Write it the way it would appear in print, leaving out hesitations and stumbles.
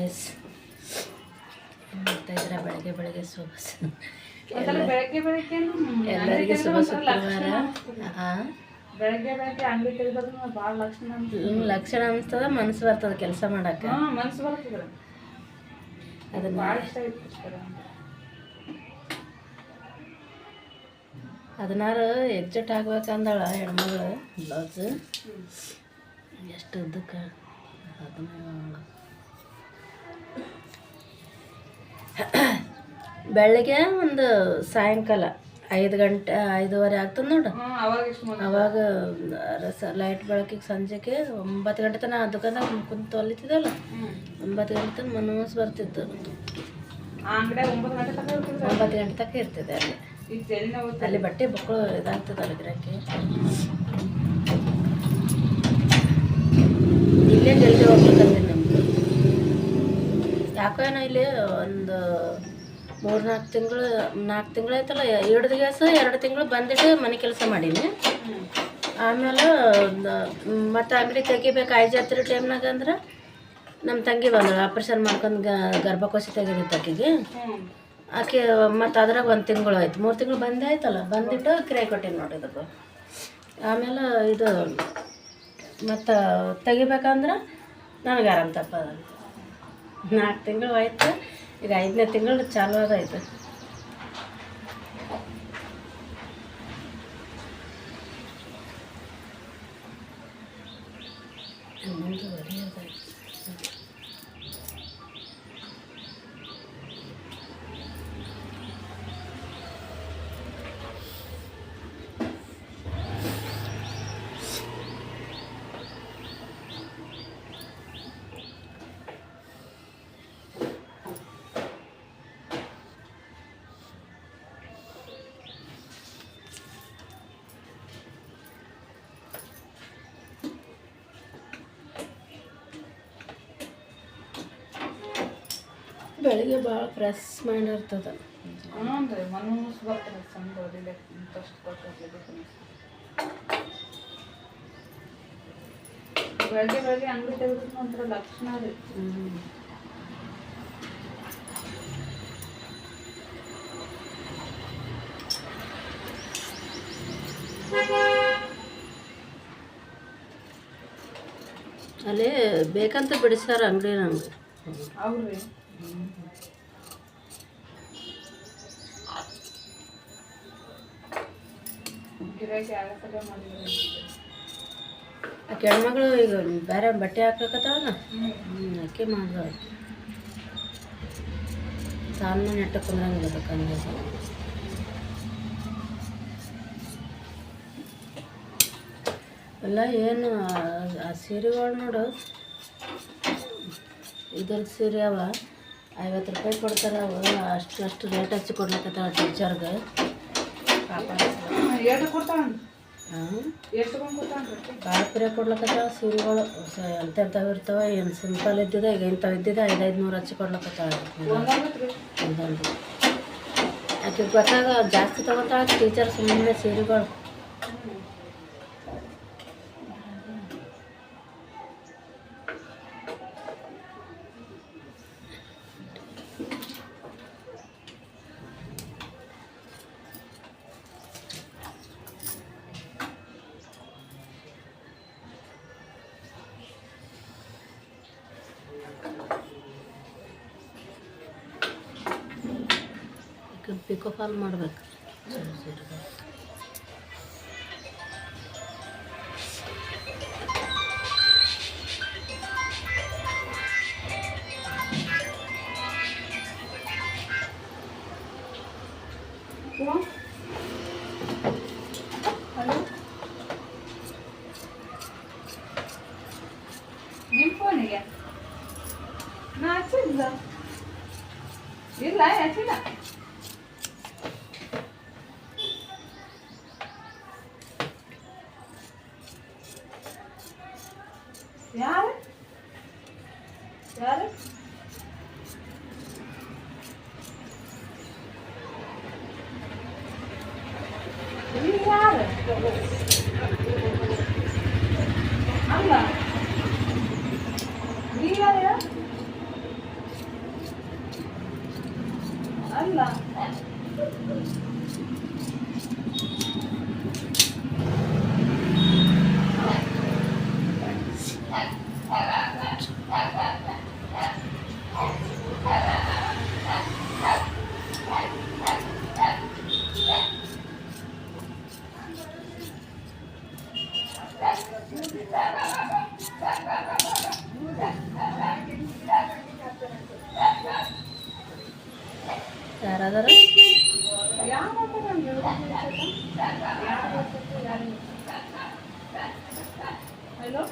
Guys, ಮಾಡ್ತಾ ಇದ್ರೆ ಬೆಳಗ್ಗೆ ಶುಭ ಎಲ್ಲರಿಗೂ ಶುಭ ಶುಕ್ರವಾರ. ಬೆಳಗ್ಗೆ ಅಂಗಡಿ ತೆಗೆದ್ರೆ ಭಾಳ ಲಕ್ಷಣ ಅನಿಸ್ತದ, ಮನಸ್ಸು ಬರ್ತದ ಕೆಲಸ ಮಾಡಕ್ಕೆ, ಮನಸ್ಸು ಬರ್ತದ. ಅದನ್ನ ಭಾಳ ಇಷ್ಟ ಆಯ್ತು. 16 ಎಕ್ಜೆಕ್ಟ್ ಆಗ್ಬೇಕಂದಳ ಹೆಣ್ಮಗಳು. ಬ್ಲೌಸ್ ಎಷ್ಟು ಉದ್ದಕ್ಕೆ 16. ಬೆಳಗ್ಗೆ ಒಂದು ಸಾಯಂಕಾಲ 5 ಗಂಟೆ 5:15 ಆಗ್ತದೆ ನೋಡು. ಅವಾಗ ಲೈಟ್ ಬೆಳಕಿಗೆ ಸಂಜೆಗೆ 9 ಗಂಟೆ ತನಕ ದುಕಾನ್ದಾಗ ಕುಂತು ಹೊಲಿತಿದ್ದಲ್ಲ, 9 ಗಂಟೆ ತನಕ ಮನಸ್ಸು ಬರ್ತಿತ್ತು. 9 ಗಂಟೆ ತನಕ ಇರ್ತದೆ ಅಲ್ಲಿ. ಅಲ್ಲಿ ಬಟ್ಟೆ ಬಕ್ಕಳು ಇದಾಗ್ತದಲ್ಲ ಗಿರಾಕಿ. ಇಲ್ಲೇ ಜಲ್ದಿ ಹೋಗ್ಬೇಕಂತೀನಿ ನಮ್ಗೆ. ಯಾಕೋ ಏನೋ ಇಲ್ಲಿ ಒಂದು 3-4 ತಿಂಗಳು 4 ತಿಂಗಳು ಆಯ್ತಲ್ಲ, ಹಿಡ್ದು ಗ್ಯಾಸ್ 2 ತಿಂಗಳು ಬಂದಿಟ್ಟು ಮನೆ ಕೆಲಸ ಮಾಡೀನಿ. ಆಮೇಲೆ ಮತ್ತು ಅಂಗಡಿ ತೆಗಿಬೇಕು. ಜಾತ್ರೆ ಟೈಮ್ನಾಗ ಅಂದ್ರೆ ನಮ್ಮ ತಂಗಿ ಬಂದಳು, ಆಪ್ರೇಷನ್ ಮಾಡ್ಕೊಂಡು ಗರ್ಭಕೋಶ ತೆಗೆದಿತ್ತು ಆಕೆಗೆ. ಆಕೆ ಮತ್ತು ಅದ್ರಾಗ 1 ತಿಂಗಳು ಆಯ್ತು, 3 ತಿಂಗಳು ಬಂದೇ ಆಯ್ತಲ್ಲ. ಬಂದಿಟ್ಟು ಕಿರಾಯಿ ಕೊಟ್ಟಿನಿ ನೋಡಿ ಇದಕ್ಕೆ. ಆಮೇಲೆ ಇದು ಮತ್ತು ತೆಗಿಬೇಕಂದ್ರೆ ನನಗೆ ಆರಾಮ ತಪ್ಪದ. 4 ತಿಂಗಳು ಆಯ್ತು, ಈಗ 5ನೇ ತಿಂಗಳು ಚಾಲು ಅದಾಯ್ತು. ಬೆಳಿಗ್ಗೆ ಭಾಳ ಫ್ರೆಶ್ ಮೈಂಡ್ ಇರ್ತದೆ. ಮನಸ್ಸು ಬರ್ತದೆ ಚಂದ ಇಂಟ್ರೆಸ್ಟ್ ಬೆಳಗ್ಗೆ ಅಂಗಡಿ ತೆಗೆದ್ರೆ ಒಂಥರ ಲಕ್ಷಣ ರೀ. ಅಲ್ಲಿ ಬೇಕಂತ ಬಿಡಿಸ್ಯಾರ ಅಂಗಡಿ ನಮ್ಗೆ. ಅವ್ರಿ ಆ ಹೆಣ್ಮಗಳು ಈಗ ಬೇರೆ ಬಟ್ಟೆ ಹಾಕ್ಬೇಕತ್ತಾವಲ್ಲ, ಅಕ್ಕಿ ಮಾಡ್ದ ತಾನು ನೆಟ್ಟ ಕುಂದ್ರಂಗಿಲ್ಲ ಬೇಕಂದ್ರೆ. ಎಲ್ಲ ಏನು ಆ ಸೀರೆಗಳು ನೋಡು, ಇದ್ರದ್ದು ಸೀರೆ ಅವ 50 ರೂಪಾಯಿ ಕೊಡ್ತಾರೆ. ಅವು ಅಷ್ಟು ರೇಟ್ ಹಚ್ಚಿ ಕೊಡ್ಲಿಕ್ಕತ್ತಾವ ಟೀಚರ್ಗೆ. ಪಾಪ ಭಾಳ ಪಿರಿಯ ಕೊಡ್ಲಕ್ಕತ್ತಾವ ಸೀರೆಗಳು. ಎಂತೆಂಥವು ಇರ್ತಾವೆ, ಏನು ಸಿಂಪಲ್ ಇದ್ದಿದೆ. ಈಗ ಇಂಥವು ಇದ್ದಿದೆ 500-500 ಹಚ್ಚಿ ಕೊಡ್ಲಕ್ಕತ್ತಾವ. ಒಂದೊಂದು ಆಕೆ ಗೊತ್ತಾಗ ಜಾಸ್ತಿ ತಗೋತಾಳೆ ಟೀಚರ್ ಸುಮ್ಮನೆ ಸೀರೆಗಳು. ಪಿಕೋ ಫಾಲ್ ಮಾಡ್ಬೇಕು. ನಿಮ್ಮ ಫೋನಿಗೆ ನಾ ಹಚ್ಚಿಲ್ಲ, ಇಲ್ಲ ಹಚ್ಚಿಲ್ಲ. ಯಾರು ಯಾರು ಯಾರು ಅಲ್ಲ ನೀ ಯಾರು ಅಲ್ಲ ಯಾರಾದಾರ ಹಲೋ